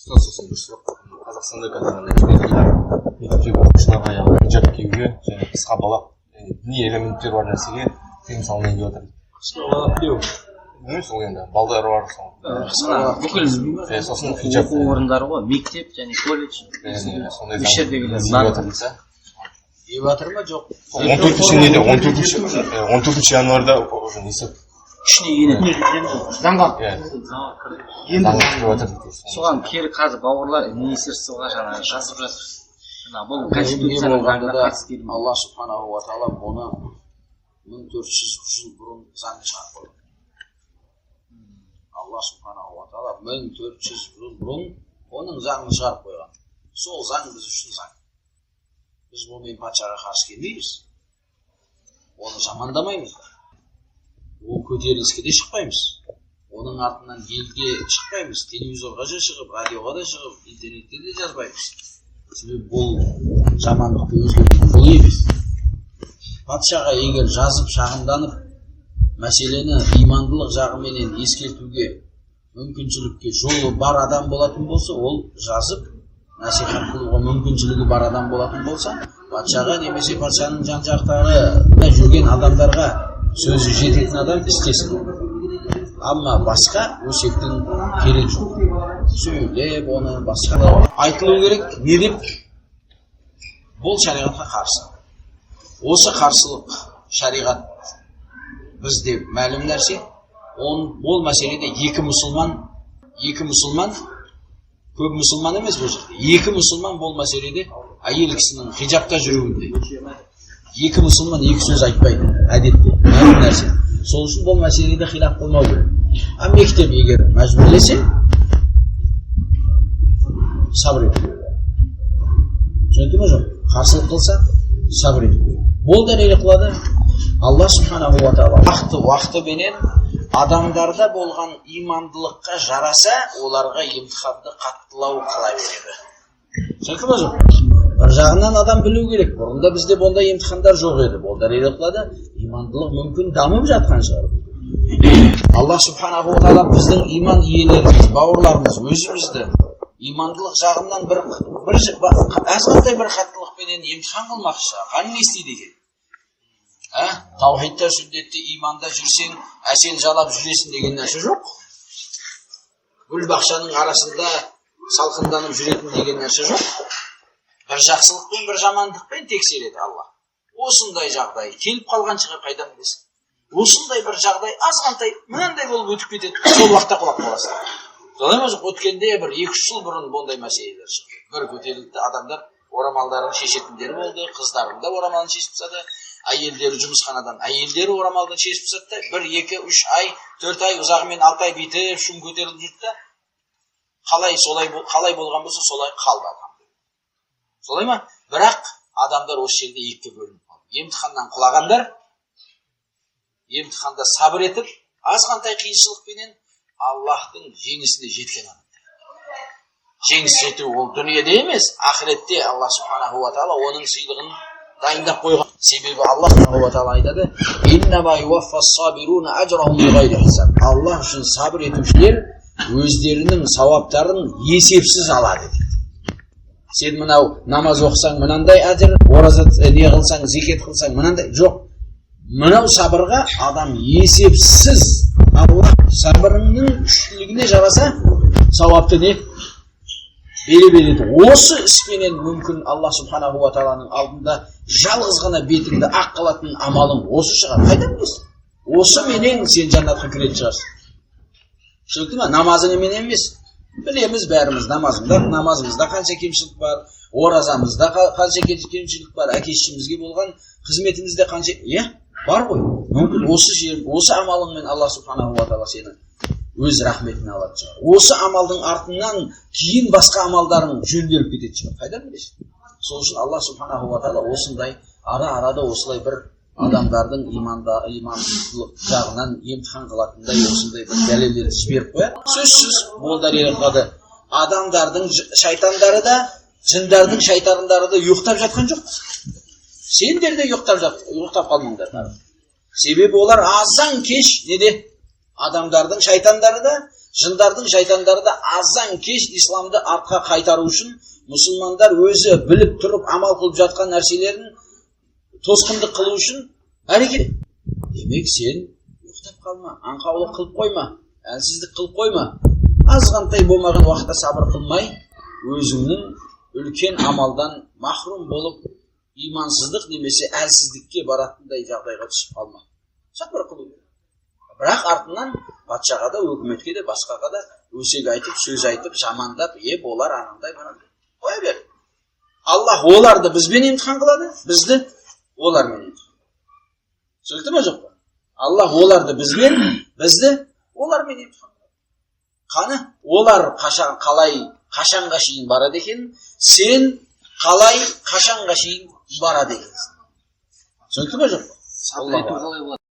сосын дұрыс қазақстанда қазір мектеп оқушыларға яғни хиджаб киюге және қысқа балақ діни элементтер бар нәрсеге тыйым салынайын деп жатыр. қысқа балақ кию. Сол енді балдар бар бүкіл сосын хиджаб оқу орындары ғой, мектеп және колледж. сондай Үш жердегілер Еп жатыр ма жоқ? 14 январда уже несі күшіне енеді. Заңға. Соған кері қазір бауырлар министерствоға жаңа жазып жатыр. Бұл конституцияның заңына қатысты келмейді. Алла субханаху ва тағала бұны 1400 жыл бұрын заң шығарып қойған. Алла субханаху ва тағала 1400 жыл бұрын оның заңын шығарып қойған. Сол заң біз үшін заң. Біз бұнымен патшаға қарсы келмейміз. Оны жамандамаймыз. Ол көтеріліске де шықпаймыз. Оның артынан елге шықпаймыз. Телевизорға да шығып, радиоға да шығып, интернетте де жазбаймыз. Себебі бұл жамандықты өзгертетін бұл емес. Патшаға егер жазып, шағымданып, мәселені имандылық жағыменен ескертуге, мүмкіншілікке жолы бар адам болатын болса, ол жазып, насихат қылуға мүмкіншілігі бар адам болатын болса, патшаға немесе патшаның жан-жақтағы жүрген адамдарға сөзі жететін адам істесін. Амма басқа өсектің керек жоқ. Сөйлеп, оны басқа да айтылу керек. Не деп? Бұл шариғатқа қарсы. Осы қарсылық шариғат бізде мәлім нәрсе. Ол мәселеде екі мұсылман, көп мұсылман емес бұл жерде. Екі мұсылман бұл мәселеде әйел кісінің хиджабта жүруінде. Екі мұсылман екі сөз айтпайды, әдетте, мәлім нәрсе. Сол үшін бұл мәселеде хилаф болмау керек. А мектеп егер мәжбүрлесе, сабыр ету керек. Түсінікті ме жоқ? Қарсылық қылса, сабыр ету керек. Бұл да не қылады? Алла субханаху ва тағала уақыты менен адамдарда болған имандылыққа жараса, оларға емтиханды қаттылау қыла береді. Түсінікті ме жоқ? Бір жағынан адам білу керек. Бұрында бізде бұндай емтихандар жоқ еді. Бұл да не қылады? Имандылық мүмкін дамып жатқан шығар. Алла субханаху ва тағала біздің иман иелеріміз, бауырларымыз, өзімізді имандылық жағынан азғантай бір қаттылықпенен емтихан қылмақшы. Қан не істейді екен? Таухидта, сүннетте, иманда жүрсең, әсел жалап жүресің деген нәрсе жоқ. Гүл бақшаның арасында салқынданып жүретін деген нәрсе жоқ. Бір жақсылықпен, бір жамандықпен тексереді Алла. Осындай жағдай келіп қалған шығар, қайдан білесің? Осындай бір жағдай азғантай, мынандай болып өтіп кетеді, сол уақытта құлап қаласың. Солай ма жоқ? Өткенде бір 2-3 жыл бұрын бұндай мәселелер шықты. Бір көтерілді, адамдар орамалдарын шешетіндері болды, қыздарым да орамалын шешіп тастады, әйелдері жұмысханадан әйелдері орамалдан шешіп тастады. 1, 2, 3 ай, 4 ай, ұзағымен 6 ай бүйтіп шум көтеріліп жүрді. Қалай болған болса, солай қалды адам. Солай ма? Бірақ адамдар осы жерде екіге бөлініп қалды. Емтиханнан құлағандар, емтиханда сабыр етіп, азғантай қиыншылықпенен Аллахтың жеңісіне жеткен адамдар. Жеңіс жету ол дүниеде емес, ақыретте Алла субханаху ва тағала оның сыйлығын дайындап қойған. Себебі Алла субханаху ва тағала айтады: "Иннама юваффас-сабируна ажрахум биғайри хисаб." Аллах үшін сабыр етушілер өздерінің сауаптарын есепсіз алады дейді. Сен мынау намаз оқысаң мынандай әжір, ораза не қылсаң, зекет қылсаң мынандай жоқ. Мынау сабырға адам есепсіз, Аллах сабырының күштілігіне жараса, сауапты не береді. Осы іспенен мүмкін Алла субханаху ва тағаланың алдында жалғыз ғана бетіңді ақ қылатын амалың осы шығар. Қайдан білесің? Осы менен сен жәннатқа кіретін шығарсың. Түсінікті ме? Намазың мен емес. Білеміз бәріміз намазымызда қанша кемшілік бар, оразамызда қанша кемшілік бар, әке-шешемізге болған қызметімізде қанша, бар ғой. Мүмкін осы амалыңмен Алла субханаху ва тағала сені өз рахметіне алады шығар. Осы амалдың артынан кейін басқа амалдарың жөнделіп кетеді шығар. Қайдан білесің? Сол үшін Алла субханаху ва тағала осындай ара-арада осылай бір адамдардың имандылық жағынан емтихан қылатындай осындай бір дәлелдерді жіберіп қояды. Сөзсіз бұл дәлел қылады. Адамдардың шайтандары да, жындардың шайтандары да ұйықтап жатқан жоқ. Сендер де ұйықтап қалмаңдар. Себебі олар азан кеш неде? Адамдардың шайтандары да, жындардың шайтандары да азан кеш исламды артқа қайтару үшін мұсылмандар өзі біліп тұрып амал қылып жатқан нәрселерін тосқындық қылу үшін әрекет. Демек сен ұйықтап қалма, аңқаулық қылып қойма, әлсіздік қылып қойма. Азғантай болмаған уақытта сабыр қылмай, өзіңнің үлкен амалдан махрум болып, имансыздық немесе әлсіздікке баратындай жағдайға түсіп қалма. Сабыр қылу керек. Бірақ артынан патшаға да, өкіметке де, басқаға да өсек айтып, сөз айтып, жамандап, болар анандай мынандай. Қоя бер. Аллах оларды бізбен емтихан қылады, бізді олармен емтихан. Түсінікті ме жоқ па? Аллах оларды бізбен, бізді олармен емтихан қылады. Қаны олар қашанға шейін барады екен, сен қалай қашанға шейін барады екенсің. Түсінікті ме жоқ па? Сабыр ету қалай болады?